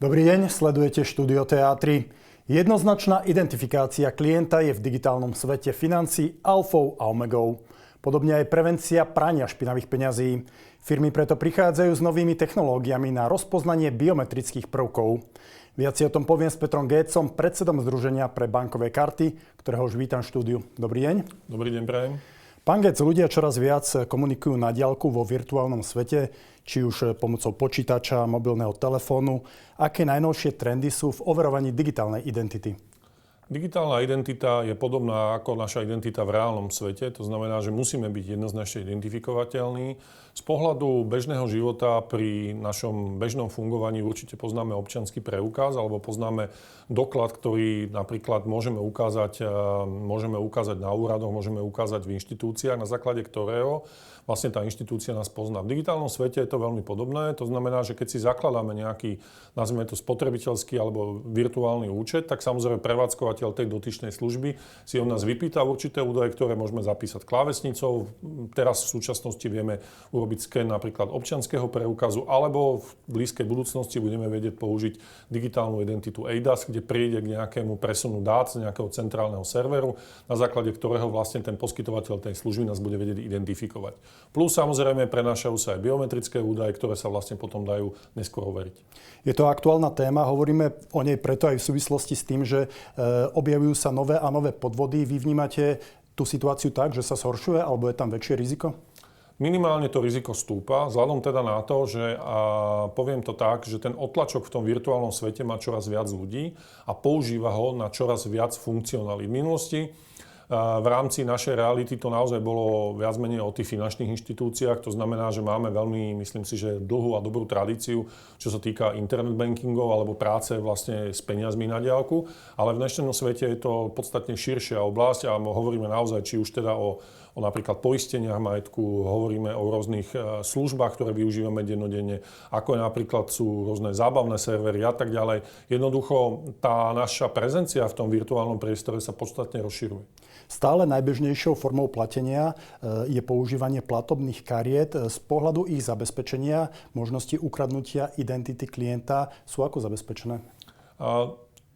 Dobrý deň, sledujete Štúdio Teatry. Jednoznačná identifikácia klienta je v digitálnom svete financií alfou a omegou. Podobne aj prevencia prania špinavých peňazí. Firmy preto prichádzajú s novými technológiami na rozpoznanie biometrických prvkov. Viac si o tom poviem s Petrom Gécom, predsedom Združenia pre bankové karty, ktorého už vítam v štúdiu. Dobrý deň. Dobrý deň, prajem. Pán Géc, ľudia čoraz viac komunikujú na diaľku vo virtuálnom svete, či už pomocou počítača, mobilného telefónu. Aké najnovšie trendy sú v overovaní digitálnej identity? Digitálna identita je podobná ako naša identita v reálnom svete. To znamená, že musíme byť jednoznačne identifikovateľní. Z pohľadu bežného života pri našom bežnom fungovaní určite poznáme občiansky preukaz alebo poznáme doklad, ktorý napríklad môžeme ukázať na úradoch, môžeme ukázať v inštitúciách, na základe ktorého vlastne tá inštitúcia nás pozná. V digitálnom svete je to veľmi podobné. To znamená, že keď si zakladáme nejaký, nazvime to spotrebiteľský alebo virtuálny účet, tak samozrejme prevádzkovateľ tej dotyčnej služby si od nás vypýta určité údaje, ktoré môžeme zapísať klávesnicou. Teraz v súčasnosti vieme urobiť sken napríklad občianskeho preukazu, alebo v blízkej budúcnosti budeme vedieť použiť digitálnu identitu eIDAS, kde príde k nejakému presunu dát z nejakého centrálneho serveru, na základe ktorého vlastne ten poskytovateľ tej služby nás bude vedieť identifikovať. Plus samozrejme prenášajú sa aj biometrické údaje, ktoré sa vlastne potom dajú neskôr overiť. Je to aktuálna téma, hovoríme o nej preto aj v súvislosti s tým, že objavujú sa nové a nové podvody. Vy vnímate tú situáciu tak, že sa zhoršuje, alebo je tam väčšie riziko? Minimálne to riziko stúpa, vzhľadom teda na to, že poviem to tak, že ten otlačok v tom virtuálnom svete má čoraz viac ľudí a používa ho na čoraz viac funkcionalít. V minulosti v rámci našej reality to naozaj bolo viac menej o tých finančných inštitúciách. To znamená, že máme veľmi, myslím si, že dlhú a dobrú tradíciu, čo sa týka internet bankingov alebo práce vlastne s peniazmi na diaľku. Ale v dnešnom svete je to podstatne širšia oblasť a hovoríme naozaj či už teda o napríklad poisteniach majetku, hovoríme o rôznych službách, ktoré využívame dennodenne, ako napríklad sú rôzne zábavné servery a tak ďalej. Jednoducho tá naša prezencia v tom virtuálnom priestore sa podstatne rozširuje. Stále najbežnejšou formou platenia je používanie platobných kariet. Z pohľadu ich zabezpečenia možnosti ukradnutia identity klienta sú ako zabezpečené?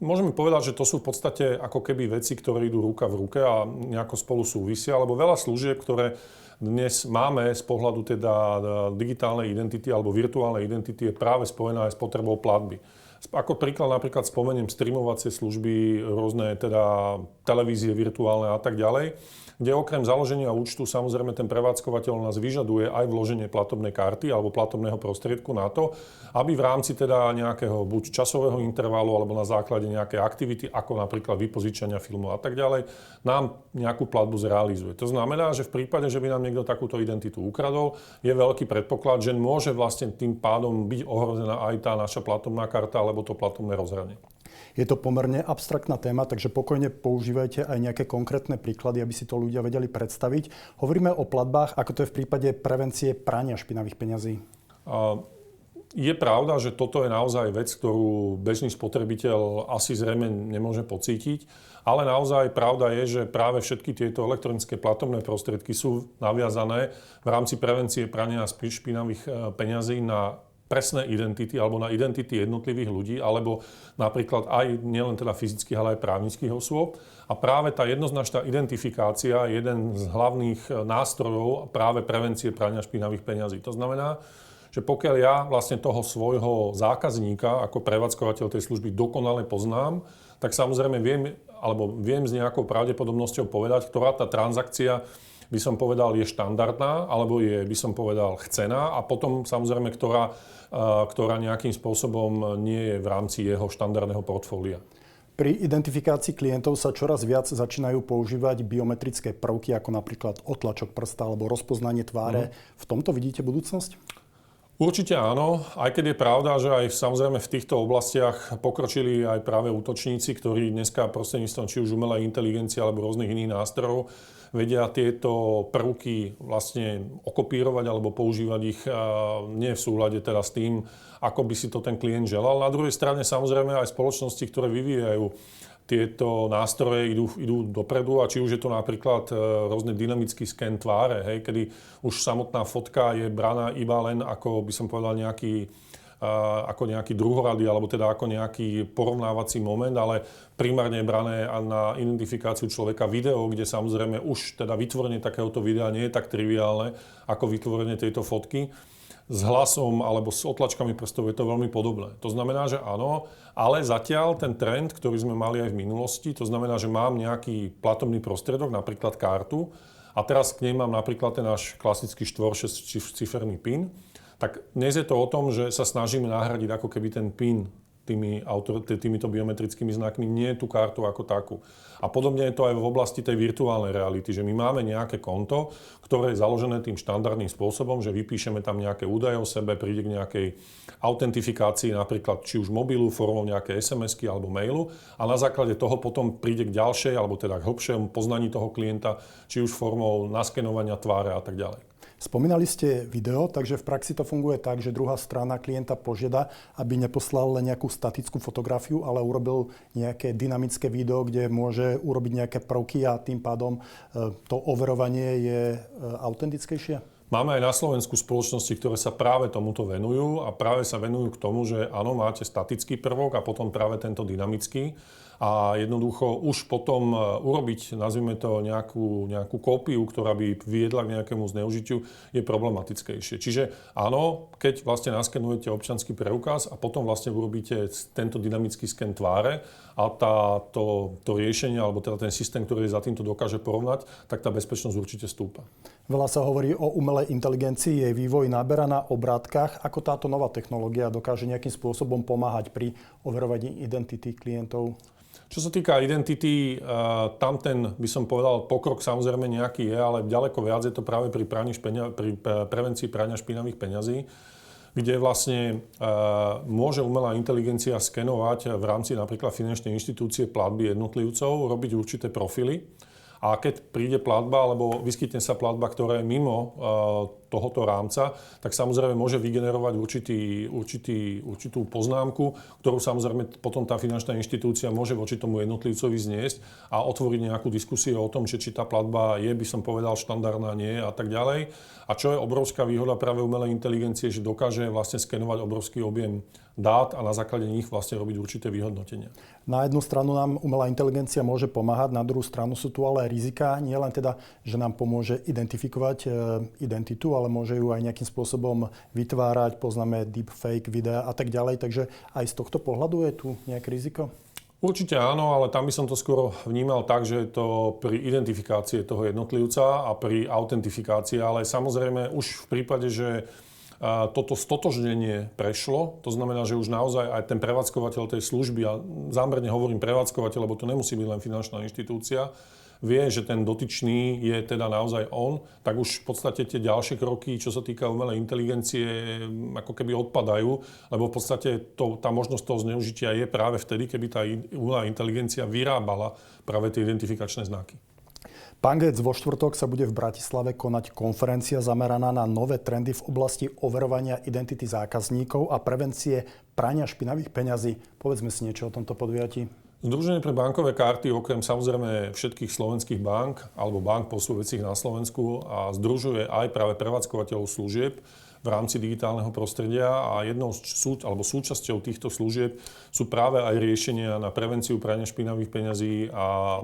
Môžeme povedať, že to sú v podstate ako keby veci, ktoré idú ruka v ruke a nejako spolu súvisia, alebo veľa služieb, ktoré dnes máme z pohľadu teda digitálnej identity alebo virtuálnej identity je práve spojená aj s potrebou platby. Ako príklad napríklad spomeniem streamovacie služby, rôzne teda televízie virtuálne a tak ďalej, kde okrem založenia účtu samozrejme ten prevádzkovateľ nás vyžaduje aj vloženie platobnej karty alebo platobného prostriedku na to, aby v rámci teda nejakého buď časového intervalu alebo na základe nejakej aktivity, ako napríklad vypožičania filmov a tak ďalej, nám nejakú platbu zrealizuje. To znamená, že v prípade, že by nám niekto takúto identitu ukradol, je veľký predpoklad, že môže vlastne tým pádom byť ohrozená aj tá naša platobná karta alebo to platobné rozhranie. Je to pomerne abstraktná téma, takže pokojne používajte aj nejaké konkrétne príklady, aby si to ľudia vedeli predstaviť. Hovoríme o platbách, ako to je v prípade prevencie prania špinavých peňazí. Je pravda, že toto je naozaj vec, ktorú bežný spotrebiteľ asi zrejme nemôže pocítiť, ale naozaj pravda je, že práve všetky tieto elektronické platobné prostriedky sú naviazané v rámci prevencie prania špinavých peňazí na presné identity alebo na identity jednotlivých ľudí, alebo napríklad aj nielen teda fyzických, ale aj právnických osôb. A práve tá jednoznačná identifikácia je jeden z hlavných nástrojov práve prevencie prania špinavých peňazí. To znamená, že pokiaľ ja vlastne toho svojho zákazníka ako prevádzkovateľ tej služby dokonale poznám, tak samozrejme viem s nejakou pravdepodobnosťou povedať, ktorá tá transakcia by som povedal, je štandardná, alebo je, by som povedal, chcená a potom samozrejme, ktorá nejakým spôsobom nie je v rámci jeho štandardného portfólia. Pri identifikácii klientov sa čoraz viac začínajú používať biometrické prvky, ako napríklad otlačok prsta alebo rozpoznanie tváre. V tomto vidíte budúcnosť? Určite áno, aj keď je pravda, že aj samozrejme v týchto oblastiach pokročili aj práve útočníci, ktorí dneska prostredníctvom či už umelej inteligencie alebo rôznych iných nástrojov vedia tieto prvky vlastne okopírovať alebo používať ich nie v súhľade teda s tým, ako by si to ten klient želal. Na druhej strane samozrejme aj spoločnosti, ktoré vyvíjajú tieto nástroje idú dopredu a či už je to napríklad rôzny dynamický sken tváre, kedy už samotná fotka je braná iba len ako by som povedal nejaký ako nejaký druhorady, alebo teda ako nejaký porovnávací moment, ale primárne je brané na identifikáciu človeka video, kde samozrejme už teda vytvorenie takéhoto videa nie je tak triviálne ako vytvorenie tejto fotky. S hlasom alebo s otlačkami prstov je to veľmi podobné. To znamená, že áno, ale zatiaľ ten trend, ktorý sme mali aj v minulosti, to znamená, že mám nejaký platobný prostriedok, napríklad kartu, a teraz k nej mám napríklad ten náš klasický 4-6-ciferný PIN, tak dnes je to o tom, že sa snažíme nahradiť ako keby ten PIN týmito biometrickými znakmi, nie tú kartu ako takú. A podobne je to aj v oblasti tej virtuálnej reality, že my máme nejaké konto, ktoré je založené tým štandardným spôsobom, že vypíšeme tam nejaké údaje o sebe, príde k nejakej autentifikácii, napríklad či už mobilu, formou nejaké SMS-ky alebo mailu, a na základe toho potom príde k ďalšej, alebo teda k hlbšiemu poznaní toho klienta, či už formou naskenovania tváre a tak ďalej. Spomínali ste video, takže v praxi to funguje tak, že druhá strana klienta požiada, aby neposlal len nejakú statickú fotografiu, ale urobil nejaké dynamické video, kde môže urobiť nejaké prvky a tým pádom to overovanie je autentickejšie? Máme aj na Slovensku spoločnosti, ktoré sa práve tomuto venujú a práve sa venujú k tomu, že áno, máte statický prvok a potom práve tento dynamický. A jednoducho už potom urobiť, nazvime to, nejakú kópiu, ktorá by viedla k nejakému zneužitiu, je problematickejšie. Čiže áno, keď vlastne naskenujete občiansky preukaz a potom vlastne urobíte tento dynamický sken tváre a to riešenie, alebo teda ten systém, ktorý za týmto dokáže porovnať, tak tá bezpečnosť určite stúpa. Veľa sa hovorí o umelej inteligencii, jej vývoj naberá na obrátkach. Ako táto nová technológia dokáže nejakým spôsobom pomáhať pri overovaní identity klientov? Čo sa týka identity, tam ten, by som povedal, pokrok samozrejme nejaký je, ale ďaleko viac je to práve pri prevencii prania špinavých peňazí, kde vlastne môže umelá inteligencia skenovať v rámci napríklad finančnej inštitúcie platby jednotlivcov, robiť určité profily. A keď príde platba, alebo vyskytne sa platba, ktorá je mimo tohoto rámca, tak samozrejme môže vygenerovať určitú poznámku, ktorú samozrejme potom tá finančná inštitúcia môže voči tomu jednotlivcovi zniesť a otvoriť nejakú diskusiu o tom, či tá platba je, by som povedal, štandardná, nie a tak ďalej. A čo je obrovská výhoda práve umelej inteligencie, že dokáže vlastne skenovať obrovský objem dát a na základe nich vlastne robiť určité vyhodnotenia. Na jednu stranu nám umelá inteligencia môže pomáhať, na druhú stranu sú tu ale rizika, nie len teda, že nám pomôže identifikovať identitu, ale môže ju aj nejakým spôsobom vytvárať, poznáme deepfake videa a tak ďalej, takže aj z tohto pohľadu je tu nejaké riziko? Určite áno, ale tam by som to skoro vnímal tak, že je to pri identifikácii toho jednotlivca a pri autentifikácii, ale samozrejme už v prípade, že toto stotožnenie prešlo, to znamená, že už naozaj aj ten prevádzkovateľ tej služby, a zámerne hovorím prevádzkovateľ, lebo to nemusí byť len finančná inštitúcia, vie, že ten dotyčný je teda naozaj on, tak už v podstate tie ďalšie kroky, čo sa týka umelej inteligencie, ako keby odpadajú, lebo v podstate tá možnosť toho zneužitia je práve vtedy, keby tá umelá inteligencia vyrábala práve tie identifikačné znaky. Pán Gec, vo štvrtok sa bude v Bratislave konať konferencia zameraná na nové trendy v oblasti overovania identity zákazníkov a prevencie prania špinavých peňazí. Povedzme si niečo o tomto podujatí. Združenie pre bankové karty, okrem samozrejme všetkých slovenských bank alebo bank pôsobiacich na Slovensku, a združuje aj práve prevádzkovateľov služieb v rámci digitálneho prostredia, a jednou súčasťou týchto služieb sú práve aj riešenia na prevenciu prania špinavých peňazí a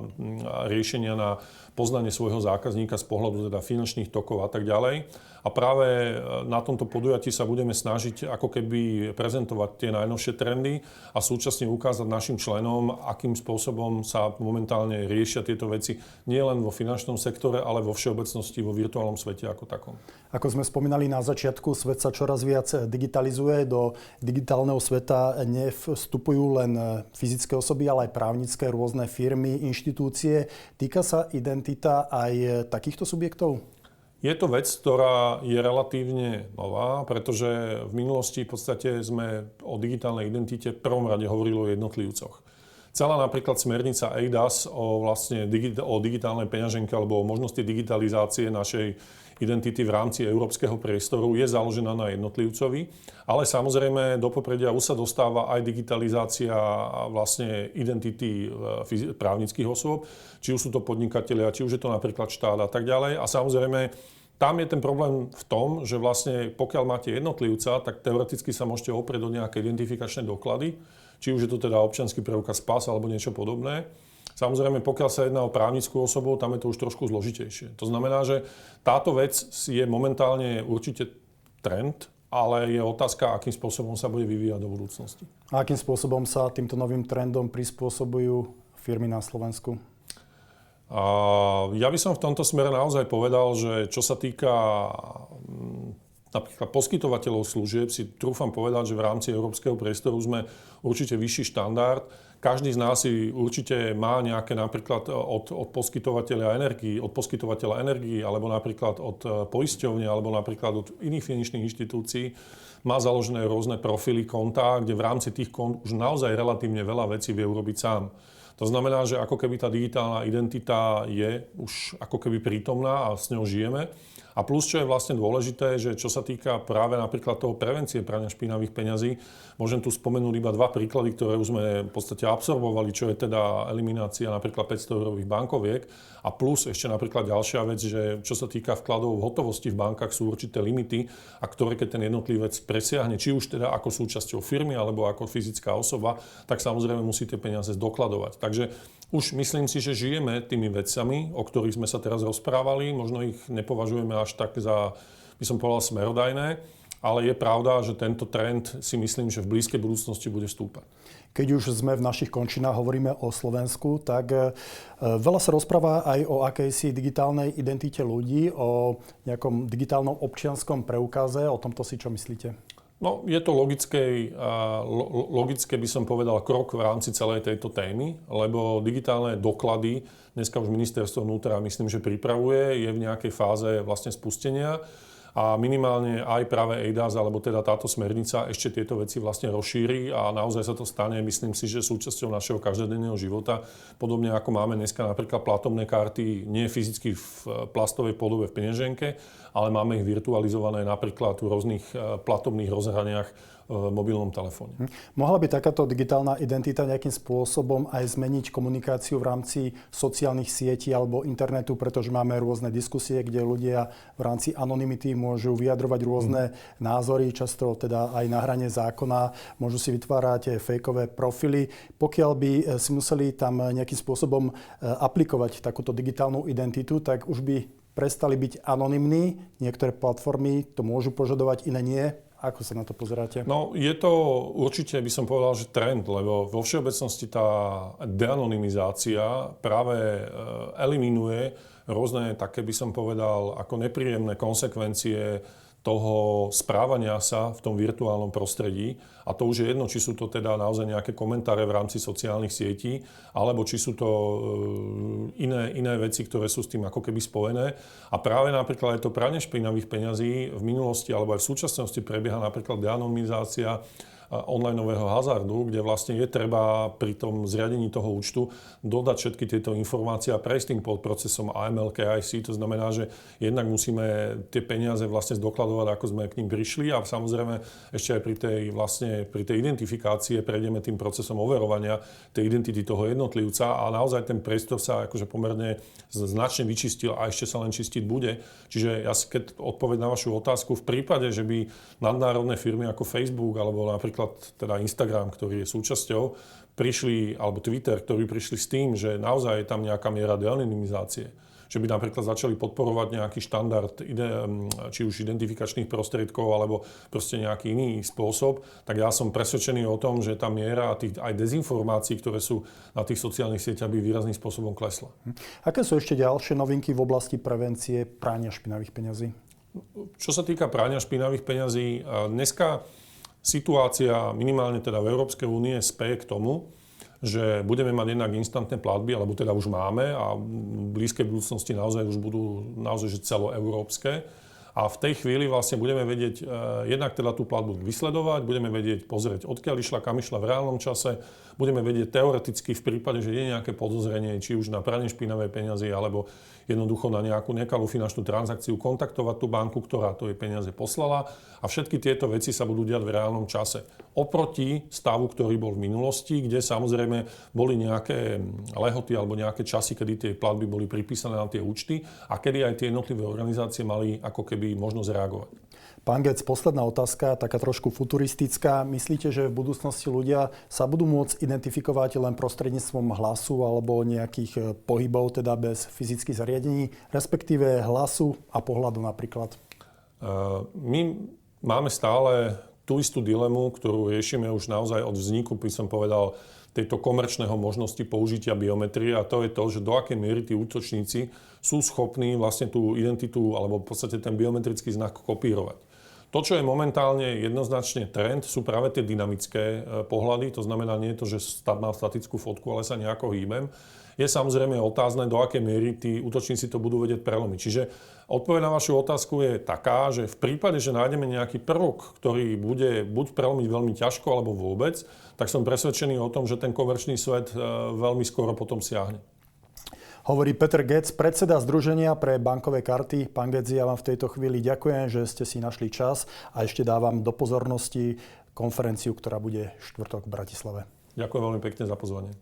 riešenia na poznanie svojho zákazníka z pohľadu teda finančných tokov a tak ďalej. A práve na tomto podujatí sa budeme snažiť ako keby prezentovať tie najnovšie trendy a súčasne ukázať našim členom, akým spôsobom sa momentálne riešia tieto veci nielen vo finančnom sektore, ale vo všeobecnosti, vo virtuálnom svete ako takom. Ako sme spomínali na začiatku, svet sa čoraz viac digitalizuje. Do digitálneho sveta nevstupujú len fyzické osoby, ale aj právnické rôzne firmy, inštitúcie. Týka sa identita aj takýchto subjektov? Je to vec, ktorá je relatívne nová, pretože v minulosti v podstate sme o digitálnej identite v prvom rade hovorili o jednotlivcoch. Celá napríklad smernica eIDAS o digitálnej peňaženke alebo o možnosti digitalizácie našej identity v rámci európskeho priestoru je založená na jednotlivcovi, ale samozrejme do popredia už sa dostáva aj digitalizácia vlastne identity právnických osôb, či už sú to podnikatelia, či už je to napríklad štát a tak ďalej. A samozrejme tam je ten problém v tom, že vlastne pokiaľ máte jednotlivca, tak teoreticky sa môžete oprieť o nejaké identifikačné doklady, či už je to teda občiansky preukaz, pas alebo niečo podobné. Samozrejme, pokiaľ sa jedná o právnickú osobu, tam je to už trošku zložitejšie. To znamená, že táto vec je momentálne určite trend, ale je otázka, akým spôsobom sa bude vyvíjať do budúcnosti. A akým spôsobom sa týmto novým trendom prispôsobujú firmy na Slovensku? Ja by som v tomto smere naozaj povedal, že čo sa týka napríklad poskytovateľov služieb, si trúfam povedať, že v rámci európskeho priestoru sme určite vyšší štandard. Každý z nás si určite má nejaké napríklad od poskytovateľa energií, alebo napríklad od poisťovne, alebo napríklad od iných finančných inštitúcií má založené rôzne profily kontá, kde v rámci tých kont už naozaj relatívne veľa vecí vie urobiť sám. To znamená, že ako keby tá digitálna identita je už ako keby prítomná a s ňou žijeme. A plus, čo je vlastne dôležité, že čo sa týka práve napríklad toho prevencie prania špinavých peňazí, môžem tu spomenúť iba 2 príklady, ktoré už sme v podstate absorbovali, čo je teda eliminácia napríklad 500-eurových bankoviek a plus ešte napríklad ďalšia vec, že čo sa týka vkladov v hotovosti v bankách sú určité limity a ktoré keď ten jednotlivec presiahne, či už teda ako súčasťou firmy alebo ako fyzická osoba, tak samozrejme musí tie peniaze zdokladovať. Takže už myslím si, že žijeme tými vecami, o ktorých sme sa teraz rozprávali. Možno ich nepovažujeme až tak za, by som povedal, smerodajné, ale je pravda, že tento trend si myslím, že v blízkej budúcnosti bude stúpať. Keď už sme v našich končinách, hovoríme o Slovensku, tak veľa sa rozpráva aj o akejsi digitálnej identite ľudí, o nejakom digitálnom občianskom preukaze. O tomto si čo myslíte? No, je to logické by som povedal krok v rámci celej tejto témy, lebo digitálne doklady dneska už ministerstvo vnútra myslím, že pripravuje, je v nejakej fáze vlastne spustenia a minimálne aj práve eIDAS, alebo teda táto smernica ešte tieto veci vlastne rozšíri a naozaj sa to stane, myslím si, že súčasťou našeho každodenného života, podobne ako máme dneska napríklad platobné karty, nie fyzicky v plastovej podobe v peňaženke, ale máme ich virtualizované napríklad v rôznych platobných rozhraniach v mobilnom telefóne. Mohla by takáto digitálna identita nejakým spôsobom aj zmeniť komunikáciu v rámci sociálnych sietí alebo internetu, pretože máme rôzne diskusie, kde ľudia v rámci anonymity môžu vyjadrovať rôzne názory, často teda aj na hrane zákona, môžu si vytvárať fejkové profily. Pokiaľ by si museli tam nejakým spôsobom aplikovať takúto digitálnu identitu, tak už by prestali byť anonymní. Niektoré platformy to môžu požadovať, iné nie. Ako sa na to pozeráte? No, je to určite, by som povedal, že trend, lebo vo všeobecnosti tá deanonymizácia práve eliminuje rôzne, také by som povedal, ako nepríjemné konsekvencie toho správania sa v tom virtuálnom prostredí. A to už je jedno, či sú to teda naozaj nejaké komentáre v rámci sociálnych sietí, alebo či sú to iné veci, ktoré sú s tým ako keby spojené. A práve napríklad aj to pranie špinavých peňazí v minulosti alebo aj v súčasnosti prebieha napríklad deanonymizácia onlineového hazardu, kde vlastne je treba pri tom zriadení toho účtu dodať všetky tieto informácie a prejsť tým pod procesom AML KYC. To znamená, že jednak musíme tie peniaze vlastne zdokladovať, ako sme k ním prišli a samozrejme ešte aj pri tej identifikácii prejdeme tým procesom overovania tej identity toho jednotlivca a naozaj ten priestor sa akože pomerne značne vyčistil a ešte sa len čistiť bude. Čiže ja keď odpoveď na vašu otázku, v prípade, že by nadnárodné firmy ako Facebook alebo napríklad teda Instagram, ktorý je súčasťou, prišli, alebo Twitter, ktorí prišli s tým, že naozaj je tam nejaká miera deanonymizácie, že by napríklad začali podporovať nejaký štandard, či už identifikačných prostriedkov, alebo proste nejaký iný spôsob, tak ja som presvedčený o tom, že tá miera tých aj dezinformácií, ktoré sú na tých sociálnych sieťach, by výrazným spôsobom klesla. Aké sú ešte ďalšie novinky v oblasti prevencie prania špinavých peňazí? Čo sa týka prania špinavých peňazí, dneska situácia minimálne teda v Európskej únie speje k tomu, že budeme mať jednak instantné platby, alebo teda už máme a v blízkej budúcnosti naozaj už budú naozaj že celoeurópske. A v tej chvíli vlastne budeme vedieť jednak teda tú platbu vysledovať, budeme vedieť pozrieť, odkiaľ išla, kam išla v reálnom čase, budeme vedieť teoreticky v prípade, že je nejaké podozrenie, či už na pranie špinavé peniazy, alebo jednoducho na nejakú nekalú finančnú transakciu, kontaktovať tú banku, ktorá to jej peniaze poslala a všetky tieto veci sa budú diať v reálnom čase. oproti stavu, ktorý bol v minulosti, kde samozrejme boli nejaké lehoty alebo nejaké časy, kedy tie platby boli pripísané na tie účty a kedy aj tie jednotlivé organizácie mali ako keby možnosť reagovať. Pán Gec, posledná otázka, taká trošku futuristická. Myslíte, že v budúcnosti ľudia sa budú môcť identifikovať len prostredníctvom hlasu alebo nejakých pohybov, teda bez fyzických zariadení, respektíve hlasu a pohľadu napríklad? My máme stále tú istú dilemu, ktorú riešime už naozaj od vzniku, by som povedal, tejto komerčného možnosti použitia biometrie, a to je to, že do akej miery tí útočníci sú schopní vlastne tú identitu alebo v podstate ten biometrický znak kopírovať. To, čo je momentálne jednoznačne trend, sú práve tie dynamické pohľady. To znamená, nie je to, že mám statickú fotku, ale sa nejako hýbem. Je samozrejme otázne, do akej miery tí útočníci to budú vedieť prelomiť. Čiže odpoveď na vašu otázku je taká, že v prípade, že nájdeme nejaký prvok, ktorý bude buď prelomiť veľmi ťažko, alebo vôbec, tak som presvedčený o tom, že ten komerčný svet veľmi skoro potom siahne. Hovorí Peter Gec, predseda Združenia pre bankové karty. Pán Gec, ja vám v tejto chvíli ďakujem, že ste si našli čas a ešte dávam do pozornosti konferenciu, ktorá bude štvrtok v Bratislave. Ďakujem veľmi pekne za pozvanie.